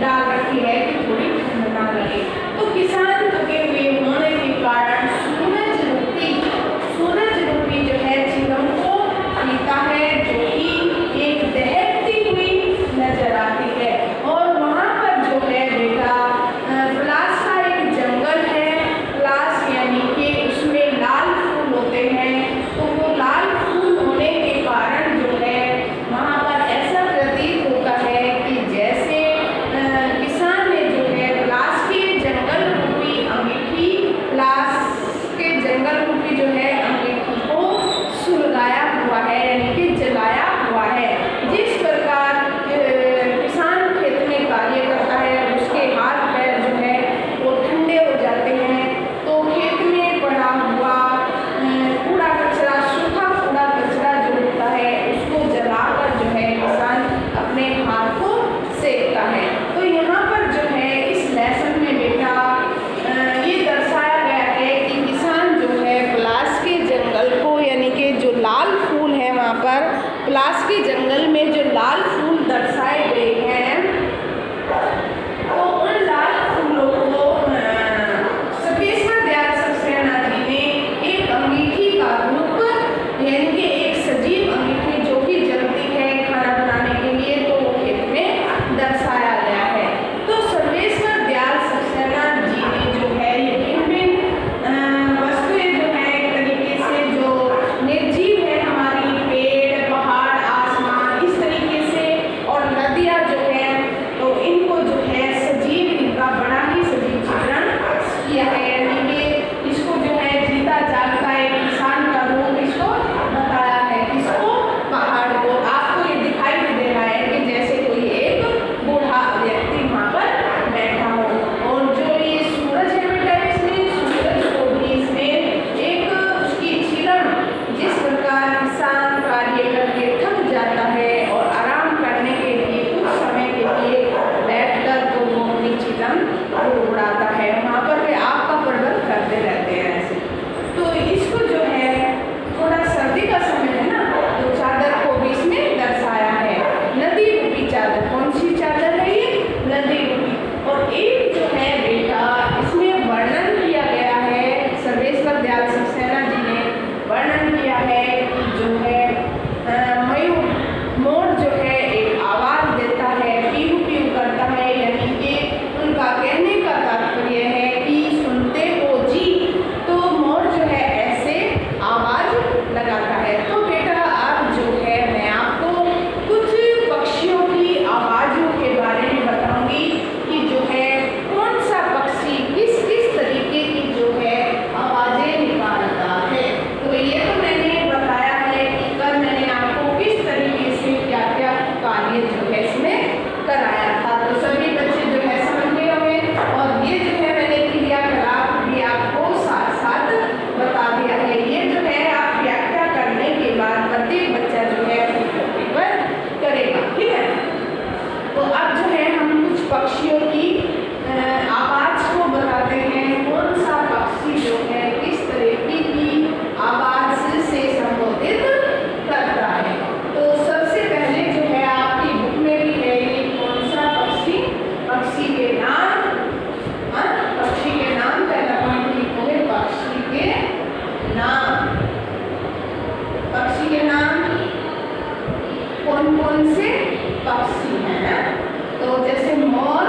डाल रखी है कि थोड़ी ठंड ना लगे। तो किसान थके हुए होने के कारण सूरज रूपी जो है चिलम को पीता है, जो कि एक दहकती हुई नजर आती है। और वहाँ पर जो है बेटा पलास का एक जंगल है। पलास यानी कि उसमें लाल फूल होते हैं। तो वो लाल फूल होने के कारण जो है वहाँ पर ऐसा प्रतीत होता है कि जैसे किसान ने जो है पलास के जंगल रूपी अंगीठी, पलास के जंगल रूपी जो है अंगीठी को सुलगाया हुआ है, यानी कि जलाया हुआ है। जिस प्रकार किसान खेत में कार्य करता है, उसके हाथ पैर जो है वो ठंडे हो जाते हैं, तो खेत में पड़ा हुआ कूड़ा कचरा, सूखा कूड़ा कचरा जो होता है उसको जलाकर जो है किसान अपने हाथ को सेकता है। तो यहाँ पर जो है इस लेसन में बेटा ये दर्शाया गया है कि किसान जो है पलास के जंगल को, यानी कि जो लाल फूल है वहाँ पर पलास के जंगल में जो लाल फूल दर्शाए गए हैं, तो उन लाल फूलों को सर्वेश्वर दयाल सक्सेना जी ने एक अंगीठी का रूप, यानी कि एक सजीव अंगीठी जो कि जलती है खाना बनाने के लिए, तो वो खेत में दर्शाया गया है। तो सर्वेश्वर दयाल सक्सेना जी ने जो है ये विभिन्न वस्तुएं जो है एक तरीके से जो निर्जीव है हमारी, पेड़ पहाड़ आसमान, इस तरीके से, और नदियाँ जो है, तो इनको जो है सजीव, इनका बड़ा ही सजीव चित्रण किया है, यानी कि इसको जो है जीता जागता एक किसान का रूप इसको बताया है। किसको? पहाड़ को। आपको ये दिखाई भी दे रहा है कि जैसे कोई एक बूढ़ा व्यक्ति वहाँ पर बैठा हो। और जो ये सूरज है बेटा, इसमें सूरज को भी इसमें एक उसकी चिलम, जिस प्रकार किसान कार्य करके थक जाता है और आराम करने के लिए कुछ समय के लिए बैठकर तो वो अपनी चिलम उड़ाता है, वहाँ पर वे आग का प्रबंध करते रहते हैं ऐसे। तो इसको जो है थोड़ा सर्दी का समय है ना, तो चादर को भी इसमें दर्शाया है, नदी रूपी चादर। कौन सी चादर है ये? नदी रूपी। और एक जो है बेटा इसमें वर्णन किया गया है, सर्वेश्वर दयाल सक्सेना जी ने वर्णन किया है कि जो है मयूर, मोर जो है एक आवाज देता है, पीहू पीहू करता है, यानी कि उनका कहने का तात्पर्य है कि सुनते हो जी। तो मोर जो है ऐसे आवाज लगाता है। तो बेटा अब जो है मैं आपको कुछ पक्षियों की आवाजों के बारे में बताऊंगी कि जो है कौन सा पक्षी किस किस तरीके की जो है आवाजें निकालता है। तो ये तो मैंने बताया है कि कल मैंने आपको किस तरीके से क्या क्या कार्य जो है इसमें कराया था, तो सभी बच्चे जो है समझ गए होंगे। और ये जो है मैंने क्रियाकलाप भी आपको साथ साथ बता दिया है। ये जो है आप व्याख्या करने के बाद प्रत्येक बच्चा जो है अपनी कॉपी पर करेगा, ठीक है। तो अब जो है हम कुछ पक्षियों की आवाज को बताते हैं, कौन सा पक्षी जो है किस तरीके की आवाज से संबोधित करता है। तो सबसे पहले जो है आपकी बुक में भी है ये कौन सा पक्षी, पक्षी के नाम, पक्षी के नाम, पहला पॉइंट लिखोगे पक्षी के नाम। पक्षी के नाम कौन कौन से पक्षी हैं? तो जैसे मोर,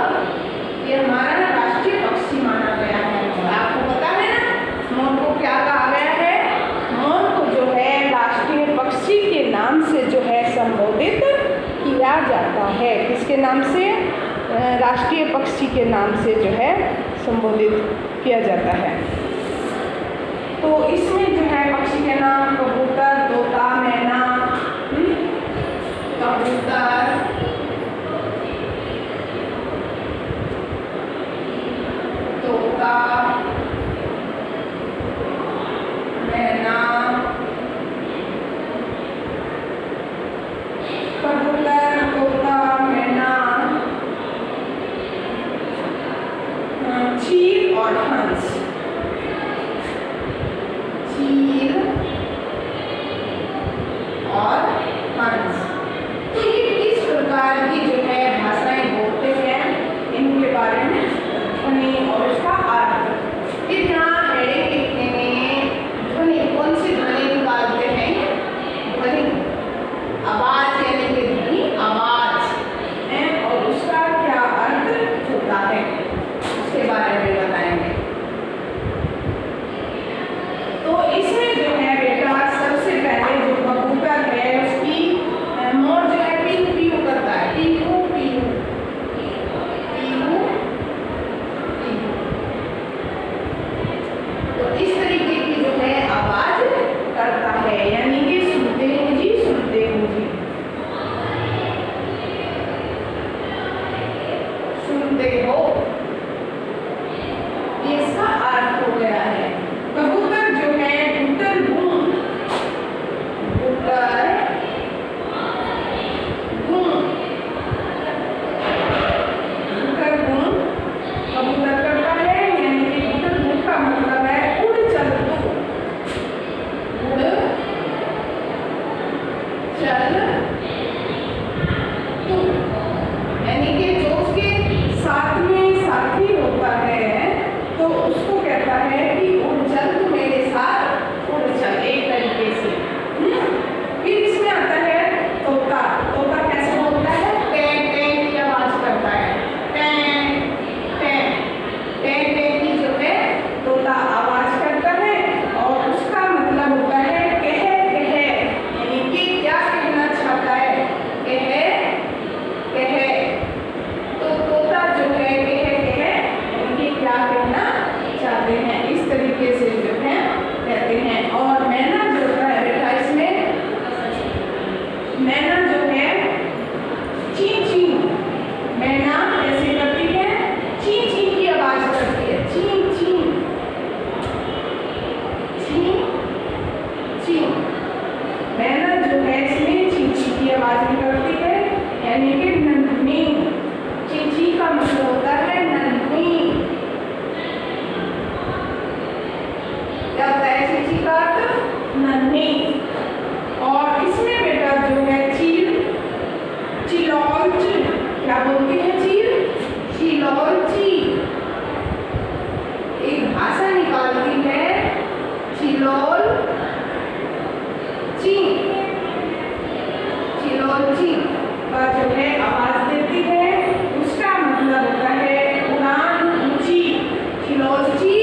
ये हमारा राष्ट्रीय पक्षी माना गया है। आपको पता है ना मोर को क्या कहा गया है? मोर को जो है राष्ट्रीय पक्षी के नाम से जो है संबोधित किया जाता है। किसके नाम से? राष्ट्रीय पक्षी के नाम से जो है संबोधित किया जाता है। तो इसमें जो है पक्षी के नाम कबूतर, तोता, मैना, कबूतर, तोता, मैना, कबूतर, तोता, मैना, चील और हंस। चील और हंस। तो ये किस प्रकार की जो है भाषाएं बोलते हैं सुनते हो, ये इसका अर्थ हो गया है। कबूतर जो है गुटर गुम, गुटर गुम, गुटर गुम कबूतर करता है, यानी कि गुटर गुम का मतलब है उड़ चल तू, उड़ चल तू, यानी कि जो उसके साथ में साथी होता है तो उसको कहता है कि उड़ चल तू मेरे साथ उड़ चल, एक तरीके से। फिर इसमें आता है तोता। तोता कैसे बोलता है? टें टें की आवाज करता है, टें टें टें टें की जो है तोता आवाज करता है, और उसका मतलब होता है कह कह, यानी कि क्या कहना चाहता है, कह कह। तो तोता जो है कह कह, यानी कि क्या कहना चाहते हैं, इस तरीके से जो है कहते हैं। और मैना जो है बेटा, इसमें मैना जो है ची ची, मैना ऐसे करती है, ची ची की आवाज करती है, ची ची ची ची। मैना जो है इसमें ची ची की आवाज निकलती है, यानी कि नन्ही। ची ची का मतलब होता है नन्ही। क्या होता है ची ची का अर्थ? नन्ही। और इसमें बेटा जो है चील, चिलौंच, क्या बोलती है चील? चिलौंची। एक भाषा निकालती है चिलौल ची, चिलौंची का जो है आवाज देती है, उसका मतलब होता है उड़ान ऊंची। चिलौंची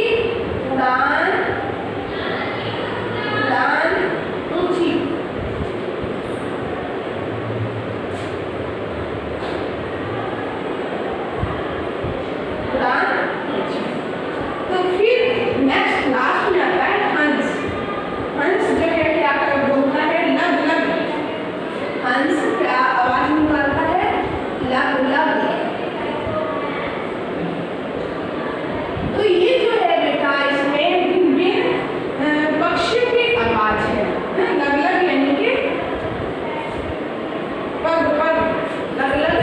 उड़ान, उड़ान ऊंची। उड़ान ऊंची। तो फिर नेक्स्ट लास्ट में आता है हंस। हंस जो है क्या कर बोलता है? लग लग। हंस क्या आवाज निकालता है? लग लग। तो ये जो है बेटा इसमें भिन्न भिन्न पक्षियों की आवाज है। लग लग यानी कि पग पग, लग लग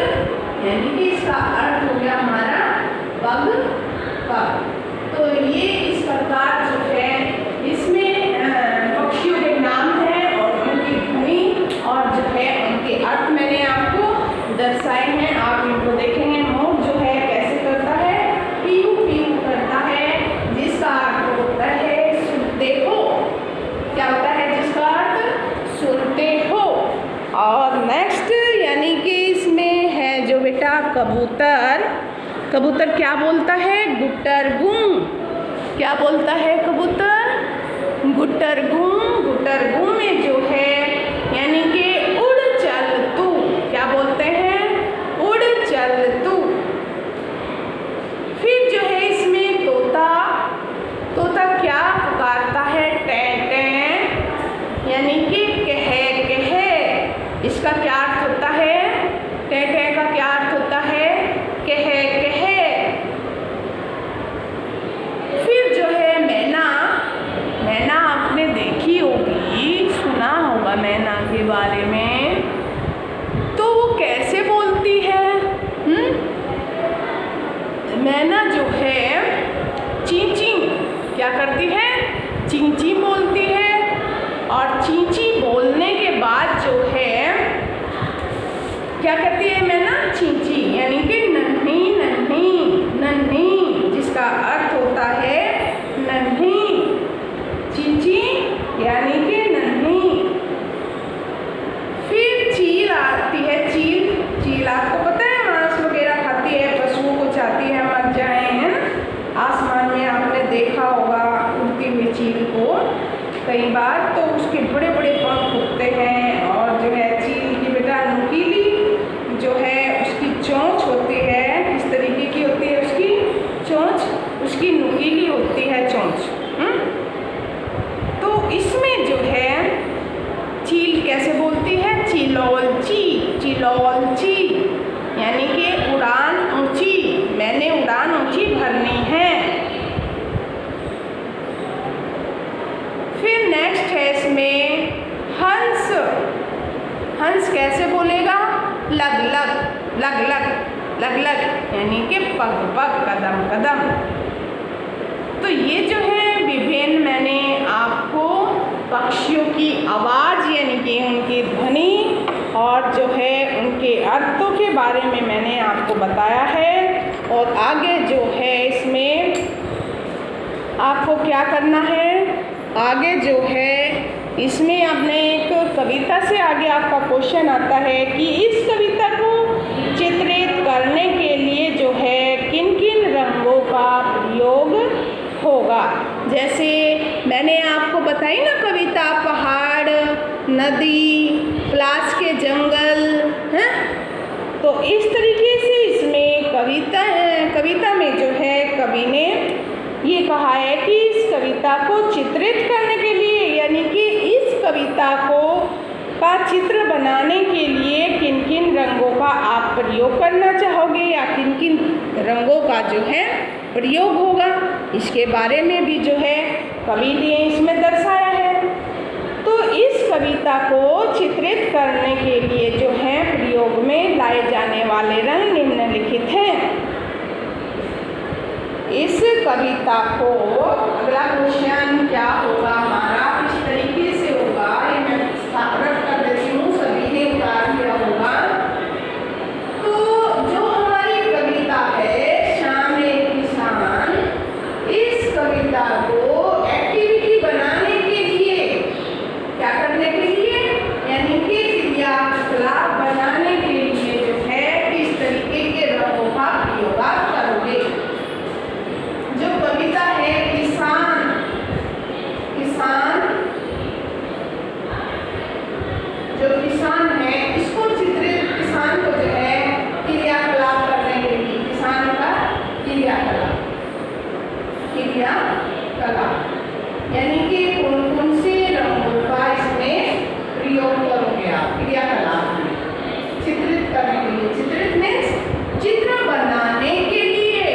यानी कि इसका अर्थ हो गया हमारा पग पग। तो ये इस प्रकार जो है इसमें पक्षियों के नाम है और उनकी ध्वनि और जो है उनके अर्थ मैंने आपको दर्शाए हैं। आप इनको देखेंगे। मोर जो है कैसे करता है? पीहू पीहू करता है, जिसका अर्थ होता है सुनते हो। क्या होता है जिसका अर्थ? सुनते हो। और नेक्स्ट यानी कि इसमें है जो बेटा कबूतर। कबूतर क्या बोलता है? गुटर गुम। क्या बोलता है कबूतर? गुटर गुम। गुटर गुम में जो है यानी कि उड़ चल तू। क्या बोलते हैं? उड़ चल तू। फिर जो है इसमें तोता। तोता क्या पुकारता है? टें टें, यानी कि कह कह। इसका क्या अर्थ होता है? टें टें का क्या अर्थ होता है? कह कह। फिर जो है मैना। मैना आपने देखी होगी, सुना होगा मैना के बारे में। तो वो कैसे बोलती है? मैना जो है ची ची क्या करती है? ची ची बोलती है। और ची ची बोलने के बाद जो है क्या कहती है मैना? ची ची, यानी कि नन्ही नन्ही नन्ही, जिसका अर्थ होता है नन्ही। ची ची यानी कि नन्ही। फिर चील आती है। चील, चील आपको पता है मांस वगैरह खाती है, पशुओं को चाहती है मर जाए, है ना। आसमान में आपने देखा होगा उड़ती हुई चील को कई बार। तो उसके बड़े बड़े पंख उगते हैं और जो है चील की बेटा नुकीली जो है उसकी हंस कैसे बोलेगा? लग लग लग लग लग लग, यानी कि पग पग, कदम कदम। तो ये जो है विभिन्न मैंने आपको पक्षियों की आवाज़ यानी कि उनकी ध्वनि और जो है उनके अर्थों के बारे में मैंने आपको बताया है। और आगे जो है इसमें आपको क्या करना है, आगे जो है इसमें आपने एक कविता से आगे आपका क्वेश्चन आता है कि इस कविता को चित्रित करने के लिए जो है किन किन रंगों का प्रयोग होगा। जैसे मैंने आपको बताई ना कविता, पहाड़, नदी, पलाश के जंगल हैं। तो इस तरीके से इसमें कविता में जो है कवि ने ये कहा है कि इस कविता को चित्रित करने के लिए यानी कि इस कविता का चित्र बनाने के लिए किन किन रंगों का आप प्रयोग करना चाहोगे या किन किन रंगों का जो है प्रयोग होगा, इसके बारे में भी जो है कवि ने इसमें दर्शाया है। तो इस कविता को चित्रित करने के लिए जो है प्रयोग में लाए जाने वाले रंग निम्नलिखित हैं। इस कविता को अगला क्वेश्चन क्या होगा हमारा, इस तरीके से होगा, ये मैं रख कर देती हूँ, सभी ने उतार दिया होगा। तो जो हमारी कविता है शाम एक किसान, इस कविता को एक्टिविटी बनाने के लिए क्या करने के लिए यानी कि क्रियाकलाप बनाने के लिए जो है इस तरीके के रंगों का प्रयोग करोगे। जो कविता है किसान, जो किसान है इसको चित्रित, किसान को जो है क्रियाकलाप करने के लिए, किसान का क्रियाकलाप यानी कि कौन कौन से रंगों का इसमें प्रयोग करोगे आप क्रियाकलाप में चित्रित करने के लिए। चित्रित मीन्स चित्र बनाने के लिए।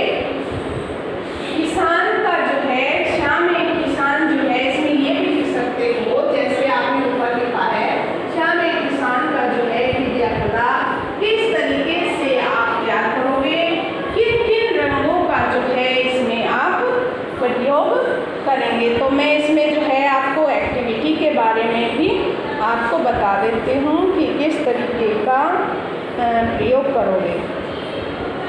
किसान का जो है शाम एक किसान जो है इसमें ये भी लिख सकते हो, जैसे आपने ऊपर लिखा है शाम एक किसान का जो है क्रियाकलाप किस तरीके से आप क्या करोगे, किन किन रंगों का जो है इसमें आप प्रयोग करेंगे। तो मैं इसमें जो है आपको एक्टिविटी के बारे में भी आपको बता देती हूँ कि किस तरीके का प्रयोग करोगे।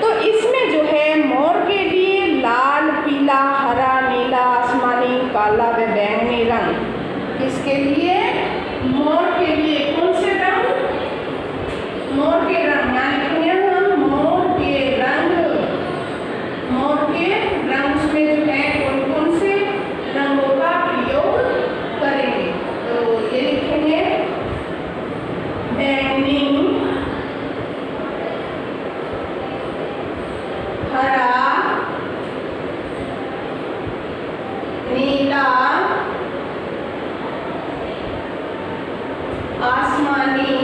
तो इसमें जो है मोर के लिए लाल, पीला, हरा, नीला, आसमानी, काला व बैंगनी रंग। इसके लिए मोर के लिए कौन से रंग, मोर के रंग यहाँ लिखेंगे हम, मोर के रंग उसमें जो है कौन कौन से रंगों का प्रयोग करेंगे। तो ये लिखेंगे बैंगनी, हरा, नीला, आसमानी,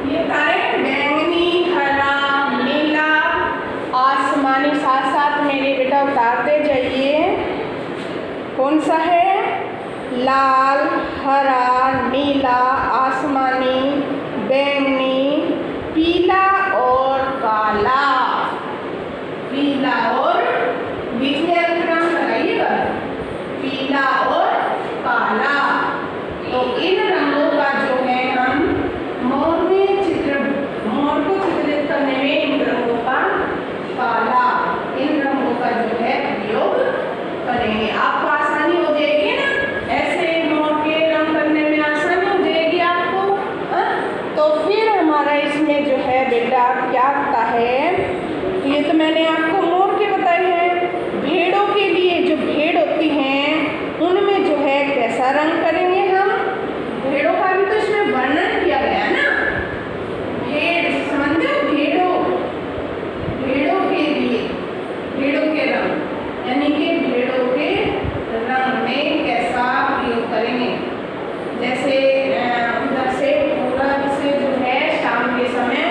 ये करें बैंगनी, हरा, नीला, आसमानी। साथ साथ मेरे बेटा उतारते जाइए, कौन सा है, लाल, हरा, नीला, आसमानी, बैंगनी, पीला और काला। पीला और बीच में रंग लगाइएगा, पीला और काला। तो इन रंगों का जो है हम मोर को चित्रित करने में इन रंगों का काला, इन रंगों का जो है प्रयोग करेंगे। आपको आसानी हो जाएगी ना, ऐसे मोर के रंग करने में आसानी हो जाएगी आपको। तो फिर हमारा इसमें जो है बेटा क्या आता है, ये तो मैंने आपको मोर के बताए हैं। भेड़ों के लिए जो भेड़ होती हैं उनमें जो है कैसा रंग करेंगे हम, भेड़ों का भी तो इसमें वर्णन किया गया है ना। भेड़ समझते हो, भेड़ों के लिए भेड़ों के रंग यानी कि भेड़ों के रंग में कैसा प्रयोग करेंगे। जैसे उधर से पूरब से जो है शाम के समय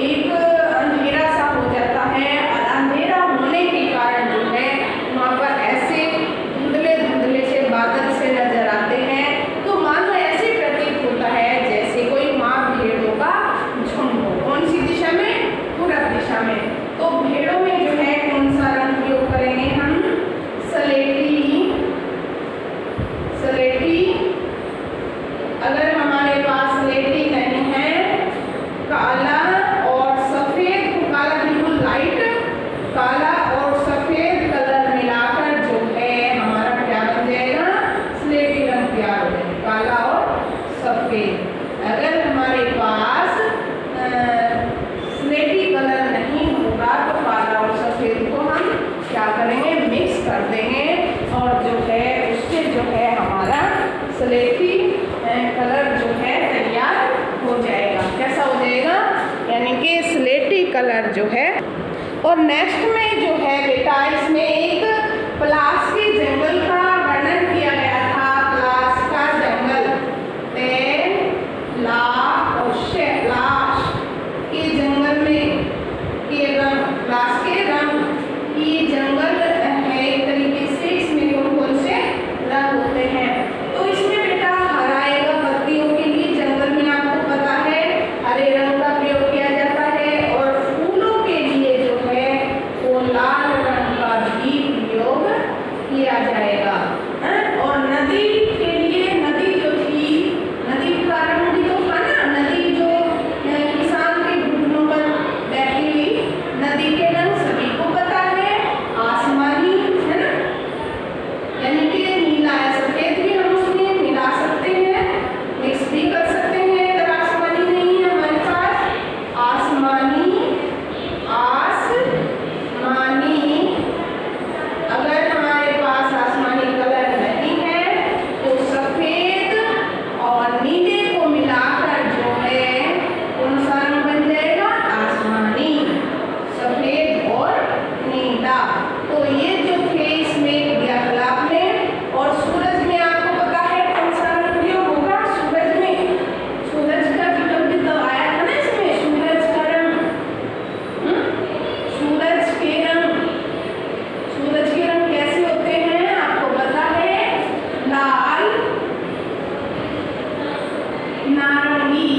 एक अंधेरा सा हो जाता है और अंधेरा होने के कारण जो है काला और सफ़ेद। अगर हमारे पास स्लेटी कलर नहीं होगा तो काला और सफ़ेद को हम क्या करेंगे, मिक्स कर देंगे और जो है उससे जो है हमारा स्लेटी कलर जो है तैयार हो जाएगा। कैसा हो जाएगा, यानी कि स्लेटी कलर जो है। और नेक्स्ट में जो है बेटा इसमें एक पलाश के जंगल का वर्णन किया गया था। पलाश का जंगल, लाश के जंगल में पलाश के रंग ये जंगल है एक तरीके से। इसमें कौन कौन से रंग होते हैं, तो इसमें बेटा हरा आएगा पत्तियों के लिए। जंगल में आपको पता है हरे रंग का प्रयोग किया जाता है। और फूलों के लिए जो है वो लाल रंग का भी प्रयोग किया जाएगा। और नदी के लिए, नदी जो थी, नदी का रंग भी तो था ना, नदी जो किसान के घुटनों पर बहती हुई नदी के रंग सभी को पता है, आसमानी है ना, यानी कि नीला या सफेद भी हम उसमें मिला सकते हैं, मिक्स भी कर सकते हैं। अगर आसमानी नहीं है हमारे पास, आसमानी अगर हमारे पास आसमानी कलर नहीं है तो सफेद और नीले को मिलाकर जो है कौन सा रंग बन जाएगा, आसमानी, सफेद और नीला। तो ये जो थे इसमें क्रियाकलाप में। और सूरज में आपको पता है कौन सा रंग प्रयोग होगा, सूरज में, सूरज का विकल्प भी तो आया था ना इसमें, सूरज का रंग, सूरज के रंग कैसे होते हैं आपको पता है, लाल, नारंगी।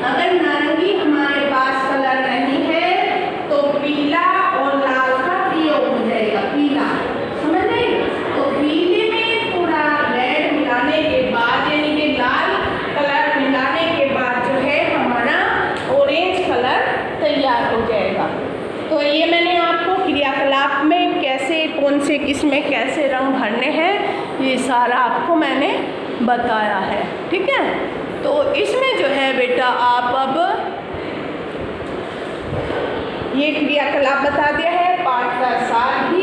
अगर नारंगी हमारे पास कलर नहीं है तो पीला और लाल का प्रयोग हो जाएगा, पीला, समझ नहीं। तो पीले में थोड़ा रेड मिलाने के बाद, यानी कि लाल कलर मिलाने के बाद जो है हमारा ऑरेंज कलर तैयार हो जाएगा। तो ये मैंने आपको क्रियाकलाप में कैसे, कौन से किस में कैसे रंग भरने हैं, ये सारा आपको मैंने बताया है, ठीक है। तो इसमें जो है बेटा आप अब ये क्रियाकलाप बता दिया है, पाठ का सार भी